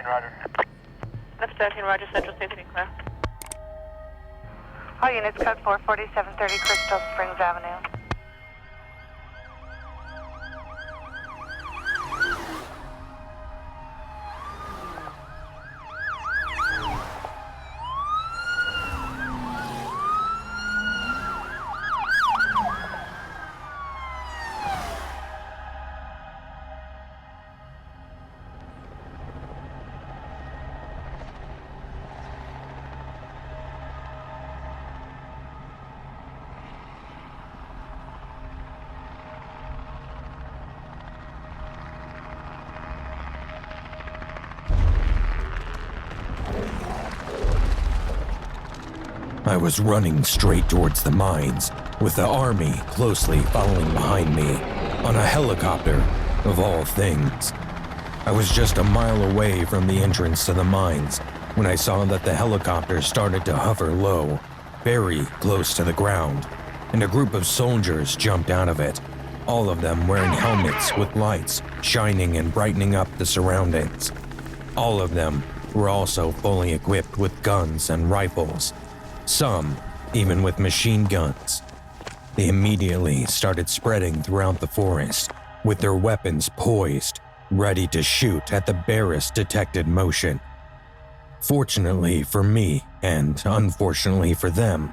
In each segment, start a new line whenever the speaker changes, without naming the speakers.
Roger.
Lift 13, Roger, Central Safety Clear.
All units, code 44730 Crystal Springs Avenue.
I was running straight towards the mines, with the army closely following behind me, on a helicopter, of all things. I was just a mile away from the entrance to the mines when I saw that the helicopter started to hover low, very close to the ground, and a group of soldiers jumped out of it, all of them wearing helmets with lights shining and brightening up the surroundings. All of them were also fully equipped with guns and rifles. Some even with machine guns. They immediately started spreading throughout the forest, with their weapons poised, ready to shoot at the barest detected motion. Fortunately for me, and unfortunately for them,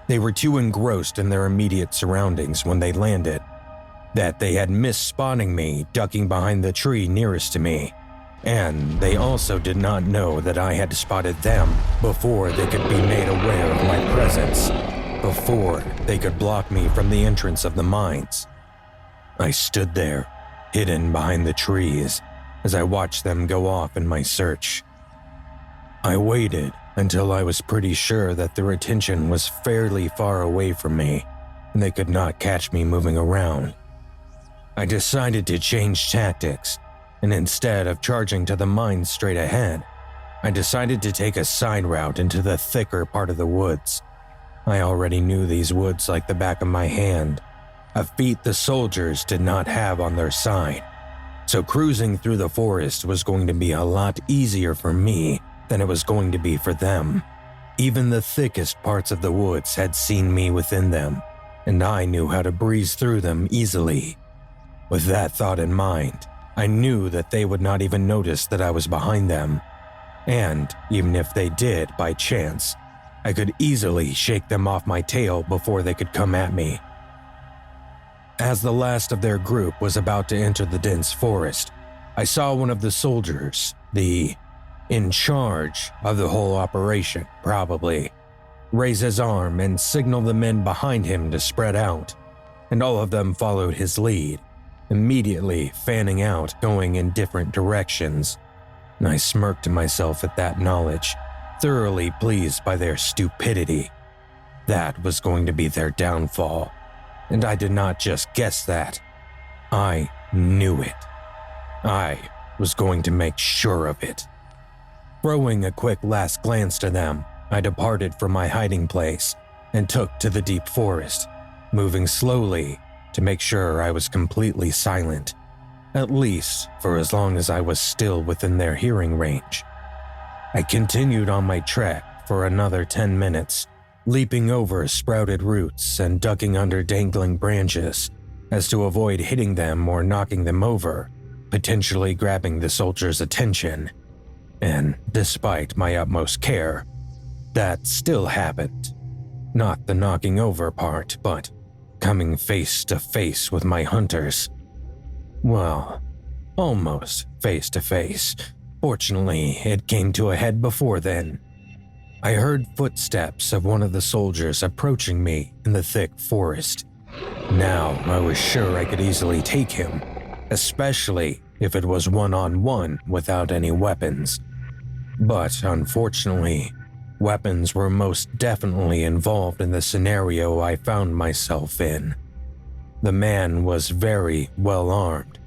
they were too engrossed in their immediate surroundings when they landed, that they had missed spotting me ducking behind the tree nearest to me. And they also did not know that I had spotted them before they could be made aware of my presence, before they could block me from the entrance of the mines. I stood there, hidden behind the trees, as I watched them go off in my search. I waited until I was pretty sure that their attention was fairly far away from me, and they could not catch me moving around. I decided to change tactics, and instead of charging to the mines straight ahead, I decided to take a side route into the thicker part of the woods. I already knew these woods like the back of my hand, a feat the soldiers did not have on their side. So cruising through the forest was going to be a lot easier for me than it was going to be for them. Even the thickest parts of the woods had seen me within them, and I knew how to breeze through them easily. With that thought in mind, I knew that they would not even notice that I was behind them, and even if they did by chance, I could easily shake them off my tail before they could come at me. As the last of their group was about to enter the dense forest, I saw one of the soldiers, the in charge of the whole operation, probably, raise his arm and signal the men behind him to spread out, and all of them followed his lead, immediately fanning out, going in different directions. I smirked to myself at that knowledge, thoroughly pleased by their stupidity. That was going to be their downfall, and I did not just guess that. I knew it. I was going to make sure of it. Throwing a quick last glance to them, I departed from my hiding place and took to the deep forest, moving slowly to make sure I was completely silent, at least for as long as I was still within their hearing range. I continued on my trek for another 10 minutes, leaping over sprouted roots and ducking under dangling branches, as to avoid hitting them or knocking them over, potentially grabbing the soldiers' attention. And despite my utmost care, that still happened. Not the knocking over part, but coming face to face with my hunters. Well, almost face to face. Fortunately, it came to a head before then. I heard footsteps of one of the soldiers approaching me in the thick forest. Now I was sure I could easily take him, especially if it was one-on-one without any weapons. But unfortunately, weapons were most definitely involved in the scenario I found myself in. The man was very well armed.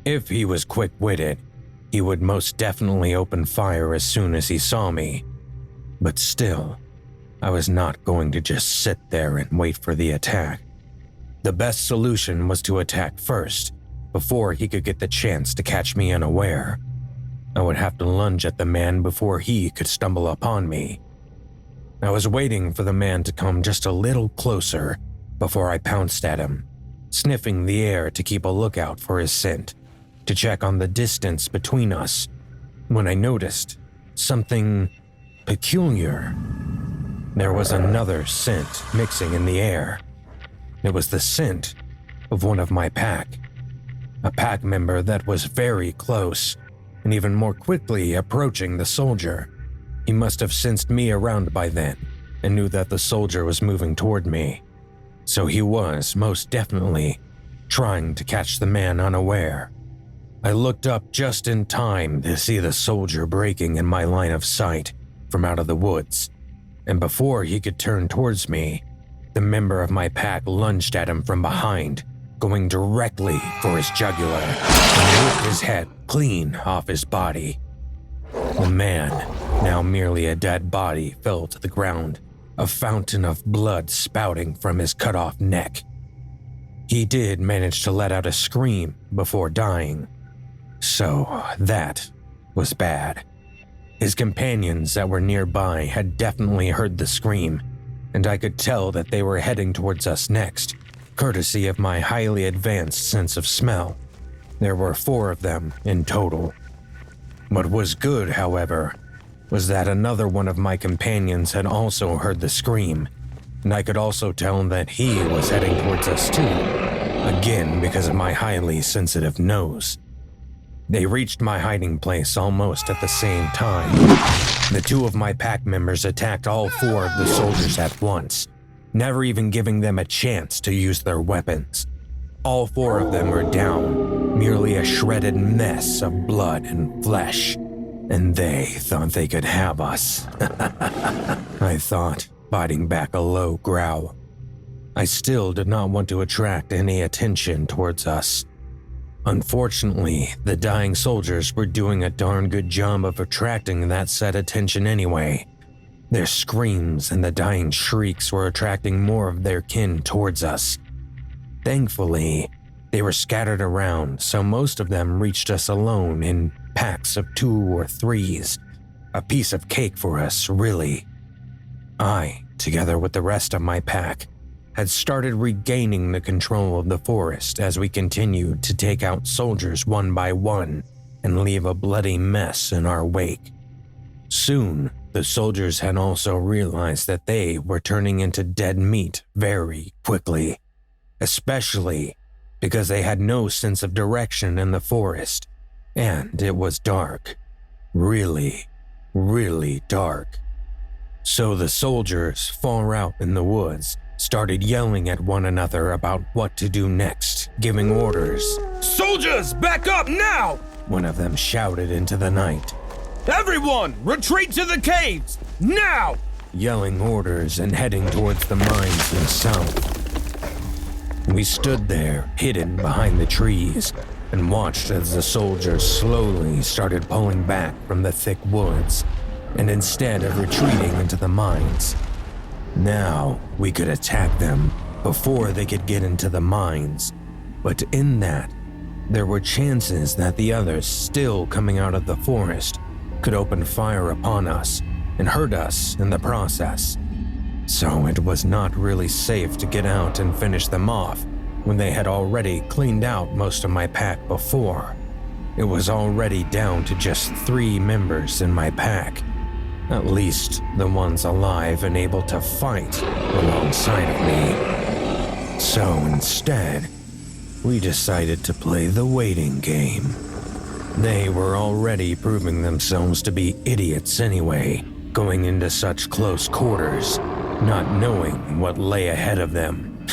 If he was quick-witted, he would most definitely open fire as soon as he saw me. But still, I was not going to just sit there and wait for the attack. The best solution was to attack first, before he could get the chance to catch me unaware. I would have to lunge at the man before he could stumble upon me. I was waiting for the man to come just a little closer before I pounced at him, sniffing the air to keep a lookout for his scent, to check on the distance between us, when I noticed something peculiar. There was another scent mixing in the air. It was the scent of one of my pack, a pack member that was very close and even more quickly approaching the soldier. He must have sensed me around by then and knew that the soldier was moving toward me. So he was most definitely trying to catch the man unaware. I looked up just in time to see the soldier breaking in my line of sight from out of the woods, and before he could turn towards me, the member of my pack lunged at him from behind, going directly for his jugular and ripped his head clean off his body. The man, now merely a dead body, fell to the ground, a fountain of blood spouting from his cut-off neck. He did manage to let out a scream before dying. So that was bad. His companions that were nearby had definitely heard the scream, and I could tell that they were heading towards us next, courtesy of my highly advanced sense of smell. There were 4 of them in total. What was good, however, was that another one of my companions had also heard the scream, and I could also tell that he was heading towards us too, again because of my highly sensitive nose. They reached my hiding place almost at the same time. The 2 of my pack members attacked all 4 of the soldiers at once, never even giving them a chance to use their weapons. All 4 of them were down, merely a shredded mess of blood and flesh, and they thought they could have us. I thought, biting back a low growl. I still did not want to attract any attention towards us. Unfortunately, the dying soldiers were doing a darn good job of attracting that said attention anyway. Their screams and the dying shrieks were attracting more of their kin towards us. Thankfully, they were scattered around, so most of them reached us alone in packs of 2 or 3s. A piece of cake for us, really. I, together with the rest of my pack, had started regaining the control of the forest as we continued to take out soldiers one by one and leave a bloody mess in our wake. Soon, the soldiers had also realized that they were turning into dead meat very quickly, especially because they had no sense of direction in the forest, and it was dark. Really, really dark. So the soldiers, far out in the woods, started yelling at one another about what to do next, giving orders.
"Soldiers, back up now!"
One of them shouted into the night.
"Everyone, retreat to the caves, now!"
Yelling orders and heading towards the mines in the south. We stood there, hidden behind the trees, and watched as the soldiers slowly started pulling back from the thick woods, and instead of retreating into the mines. Now we could attack them before they could get into the mines, but in that, there were chances that the others still coming out of the forest could open fire upon us and hurt us in the process. So it was not really safe to get out and finish them off when they had already cleaned out most of my pack before. It was already down to just 3 members in my pack. At least the ones alive and able to fight alongside of me. So instead, we decided to play the waiting game. They were already proving themselves to be idiots anyway, going into such close quarters, not knowing what lay ahead of them.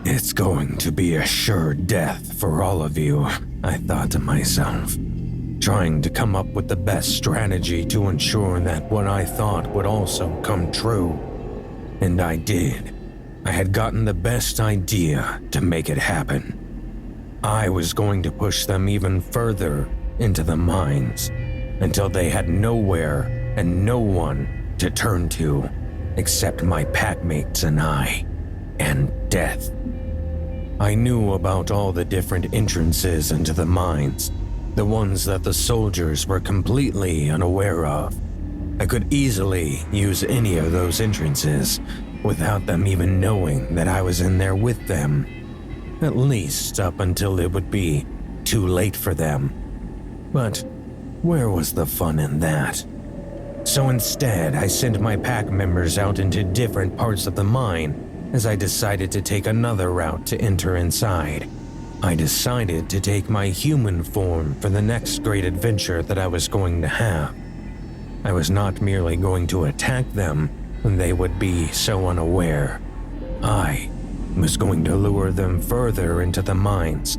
It's going to be a sure death for all of you, I thought to myself, trying to come up with the best strategy to ensure that what I thought would also come true. And I did. I had gotten the best idea to make it happen. I was going to push them even further into the mines until they had nowhere and no one to turn to except my packmates and I, and death. I knew about all the different entrances into the mines, the ones that the soldiers were completely unaware of. I could easily use any of those entrances without them even knowing that I was in there with them, at least up until it would be too late for them. But where was the fun in that? So instead, I sent my pack members out into different parts of the mine as I decided to take another route to enter inside. I decided to take my human form for the next great adventure that I was going to have. I was not merely going to attack them when they would be so unaware. I was going to lure them further into the mines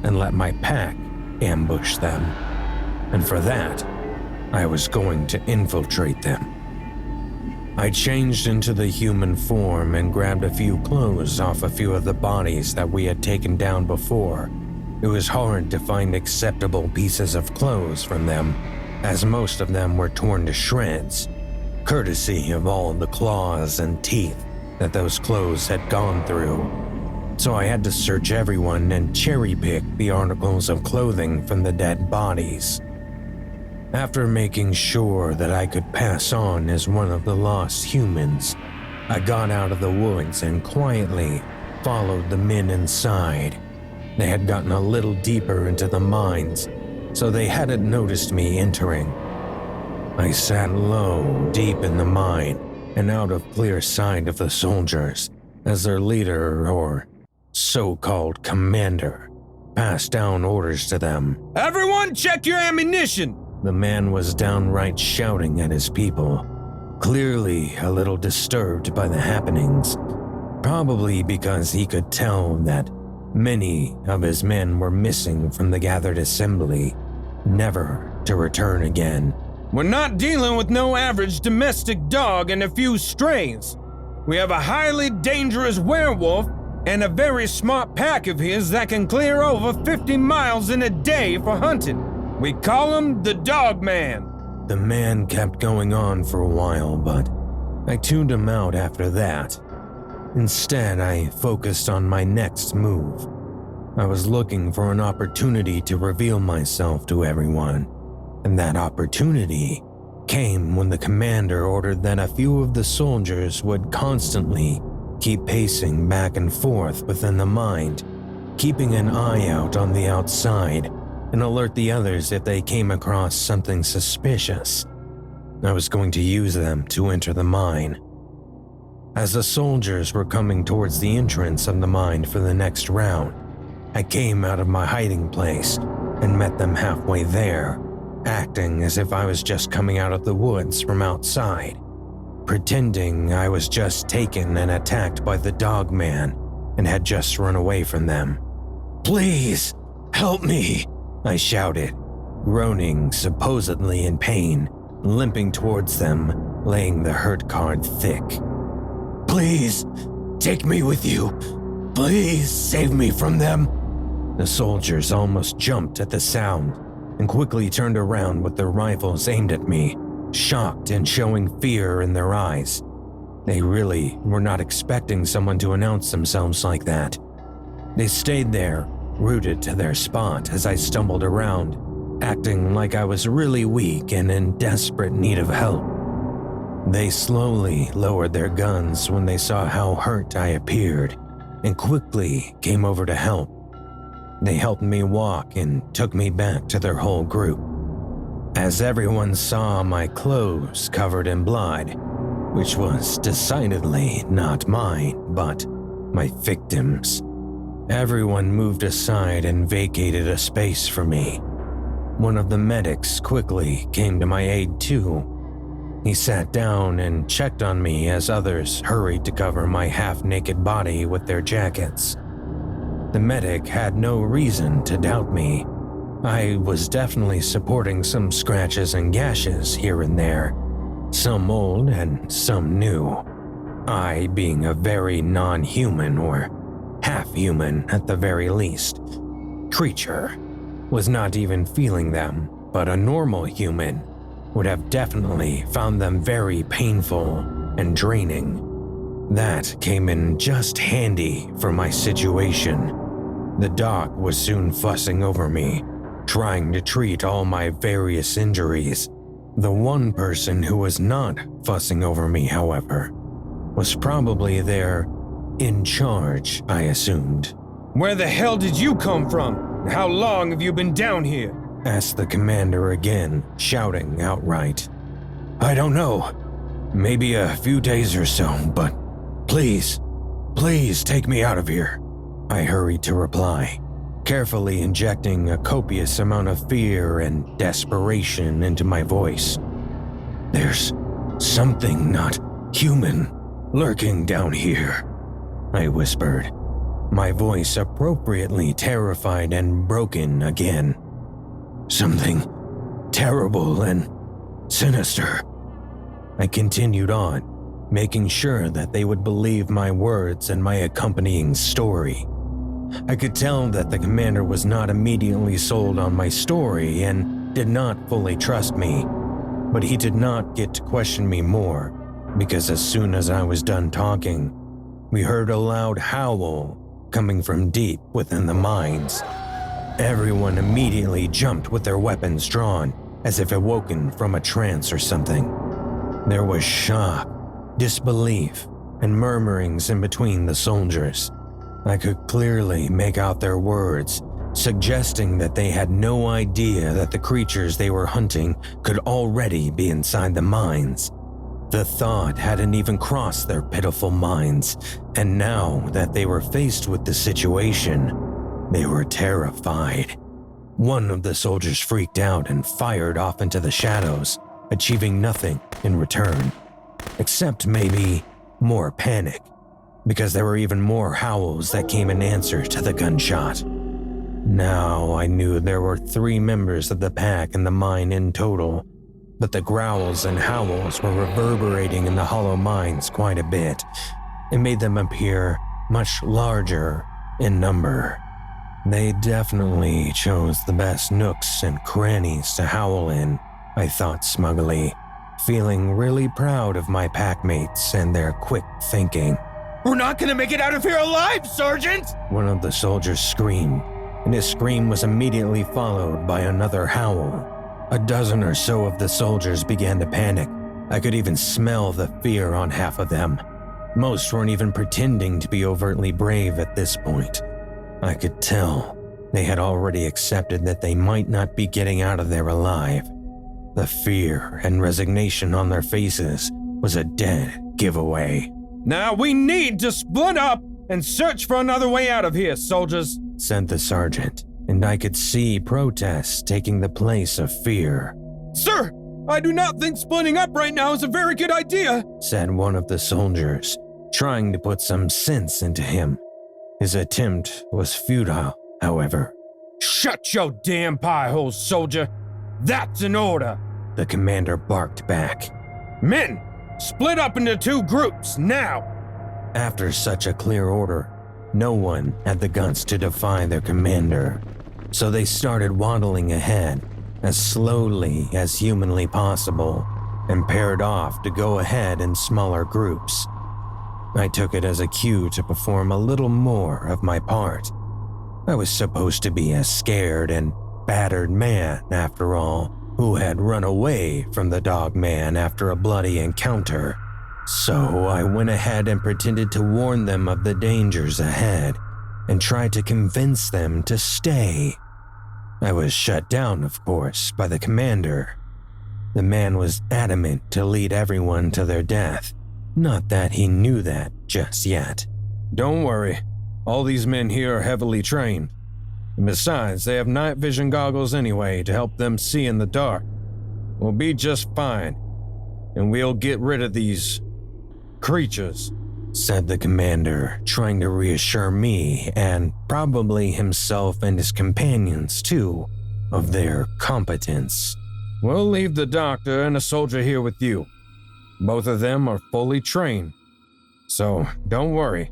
and let my pack ambush them. And for that, I was going to infiltrate them. I changed into the human form and grabbed a few clothes off a few of the bodies that we had taken down before. It was hard to find acceptable pieces of clothes from them, as most of them were torn to shreds, courtesy of all the claws and teeth that those clothes had gone through. So I had to search everyone and cherry-pick the articles of clothing from the dead bodies. After making sure that I could pass on as one of the lost humans, I got out of the woods and quietly followed the men inside. They had gotten a little deeper into the mines, so they hadn't noticed me entering. I sat low, deep in the mine, and out of clear sight of the soldiers, as their leader, or so-called commander, passed down orders to them.
Everyone check your ammunition!
The man was downright shouting at his people, clearly a little disturbed by the happenings, probably because he could tell that many of his men were missing from the gathered assembly, never to return again.
We're not dealing with no average domestic dog and a few strays. We have a highly dangerous werewolf and a very smart pack of his that can clear over 50 miles in a day for hunting. We call him the Dogman.
The man kept going on for a while, but I tuned him out after that. Instead, I focused on my next move. I was looking for an opportunity to reveal myself to everyone, and that opportunity came when the commander ordered that a few of the soldiers would constantly keep pacing back and forth within the mine, keeping an eye out on the outside and alert the others if they came across something suspicious. I was going to use them to enter the mine. As the soldiers were coming towards the entrance of the mine for the next round, I came out of my hiding place and met them halfway there, acting as if I was just coming out of the woods from outside, pretending I was just taken and attacked by the Dogman and had just run away from them. "Please, help me!" I shouted, groaning supposedly in pain, limping towards them, laying the hurt card thick. "Please, take me with you. Please save me from them." The soldiers almost jumped at the sound and quickly turned around with their rifles aimed at me, shocked and showing fear in their eyes. They really were not expecting someone to announce themselves like that. They stayed there, rooted to their spot as I stumbled around, acting like I was really weak and in desperate need of help. They slowly lowered their guns when they saw how hurt I appeared and quickly came over to help. They helped me walk and took me back to their whole group. As everyone saw my clothes covered in blood, which was decidedly not mine, but my victims', everyone moved aside and vacated a space for me. One of the medics quickly came to my aid too. He sat down and checked on me as others hurried to cover my half-naked body with their jackets. The medic had no reason to doubt me. I was definitely supporting some scratches and gashes here and there, some old and some new. I, being a very non-human or half-human at the very least, creature, was not even feeling them, but a normal human would have definitely found them very painful and draining. That came in just handy for my situation. The doc was soon fussing over me, trying to treat all my various injuries. The one person who was not fussing over me, however, was probably their in charge, I assumed.
Where the hell did you come from? How long have you been down here?
Asked the commander again, shouting outright. I don't know. Maybe a few days or so, but please take me out of here. I hurried to reply, carefully injecting a copious amount of fear and desperation into my voice. There's something not human lurking down here, I whispered, my voice appropriately terrified and broken again. Something terrible and sinister. I continued on, making sure that they would believe my words and my accompanying story. I could tell that the commander was not immediately sold on my story and did not fully trust me, but he did not get to question me more, because as soon as I was done talking, we heard a loud howl coming from deep within the mines. Everyone immediately jumped with their weapons drawn, as if awoken from a trance or something. There was shock, disbelief, and murmurings in between the soldiers. I could clearly make out their words, suggesting that they had no idea that the creatures they were hunting could already be inside the mines. The thought hadn't even crossed their pitiful minds, and now that they were faced with the situation, they were terrified. One of the soldiers freaked out and fired off into the shadows, achieving nothing in return, except maybe more panic, because there were even more howls that came in answer to the gunshot. Now I knew there were 3 members of the pack in the mine in total, but the growls and howls were reverberating in the hollow mines quite a bit. It made them appear much larger in number. They definitely chose the best nooks and crannies to howl in, I thought smugly, feeling really proud of my packmates and their quick thinking.
We're not gonna make it out of here alive, Sergeant!
One of the soldiers screamed, and his scream was immediately followed by another howl. A dozen or so of the soldiers began to panic. I could even smell the fear on half of them. Most weren't even pretending to be overtly brave at this point. I could tell they had already accepted that they might not be getting out of there alive. The fear and resignation on their faces was a dead giveaway.
Now we need to split up and search for another way out of here, soldiers,
said the sergeant, and I could see protest taking the place of fear.
Sir, I do not think splitting up right now is a very good idea, said
one of the soldiers, trying to put some sense into him. His attempt was futile, however.
Shut your damn pie hole, soldier. That's an order,
the commander barked back.
Men, split up into 2 groups, now.
After such a clear order, no one had the guts to defy their commander, so they started waddling ahead as slowly as humanly possible and paired off to go ahead in smaller groups. I took it as a cue to perform a little more of my part. I was supposed to be a scared and battered man, after all, who had run away from the Dogman after a bloody encounter. So I went ahead and pretended to warn them of the dangers ahead and tried to convince them to stay. I was shut down, of course, by the commander. The man was adamant to lead everyone to their death. Not that he knew that just yet.
Don't worry, all these men here are heavily trained. And besides, they have night vision goggles anyway to help them see in the dark. We'll be just fine, and we'll get rid of these creatures,
said the commander, trying to reassure me and probably himself and his companions too, of their competence.
We'll leave the doctor and a soldier here with you. Both of them are fully trained, so don't worry,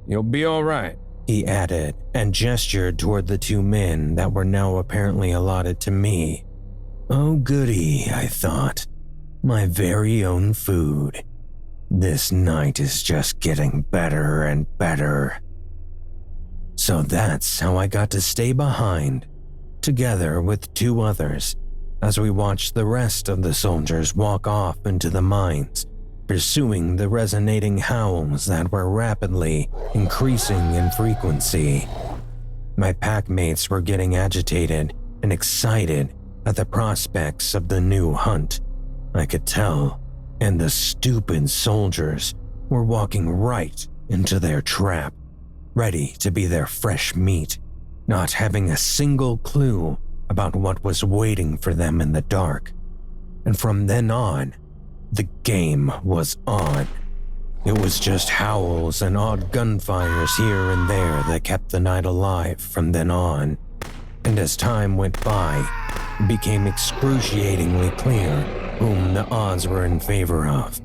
you'll be all right,
he added and gestured toward the 2 men that were now apparently allotted to me. Oh goody, I thought, my very own food. This night is just getting better and better. So that's how I got to stay behind, together with 2 others as we watched the rest of the soldiers walk off into the mines, pursuing the resonating howls that were rapidly increasing in frequency. My packmates were getting agitated and excited at the prospects of the new hunt, I could tell, and the stupid soldiers were walking right into their trap, ready to be their fresh meat, not having a single clue about what was waiting for them in the dark. And from then on, the game was on. It was just howls and odd gunfires here and there that kept the night alive from then on. And as time went by, it became excruciatingly clear whom the odds were in favor of.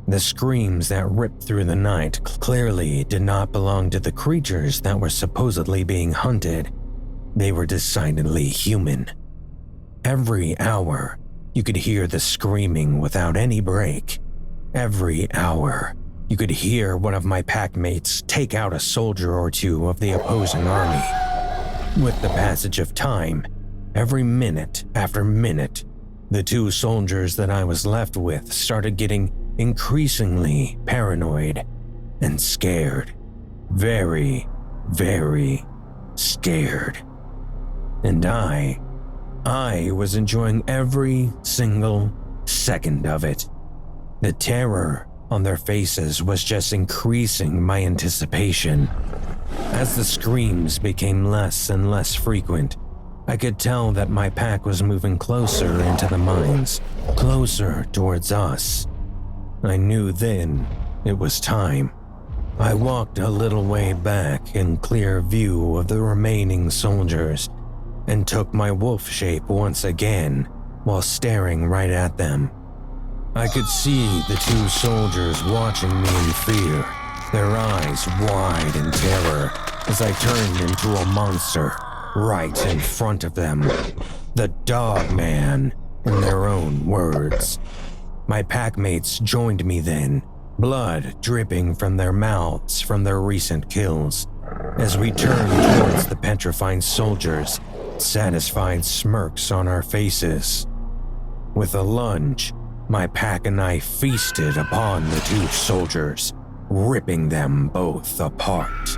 The screams that ripped through the night clearly did not belong to the creatures that were supposedly being hunted. They were decidedly human. Every hour, you could hear the screaming without any break. Every hour, you could hear one of my packmates take out a soldier or 2 of the opposing army. With the passage of time, every minute after minute, the 2 soldiers that I was left with started getting increasingly paranoid and scared. Very, very scared. And I was enjoying every single second of it. The terror on their faces was just increasing my anticipation. As the screams became less and less frequent, I could tell that my pack was moving closer into the mines, closer towards us. I knew then it was time. I walked a little way back in clear view of the remaining soldiers and took my wolf shape once again while staring right at them. I could see the 2 soldiers watching me in fear, their eyes wide in terror as I turned into a monster right in front of them. The Dogman, in their own words. My packmates joined me then, blood dripping from their mouths from their recent kills, as we turned towards the petrified soldiers, satisfied smirks on our faces. With a lunge, my pack and I feasted upon the 2 soldiers, ripping them both apart.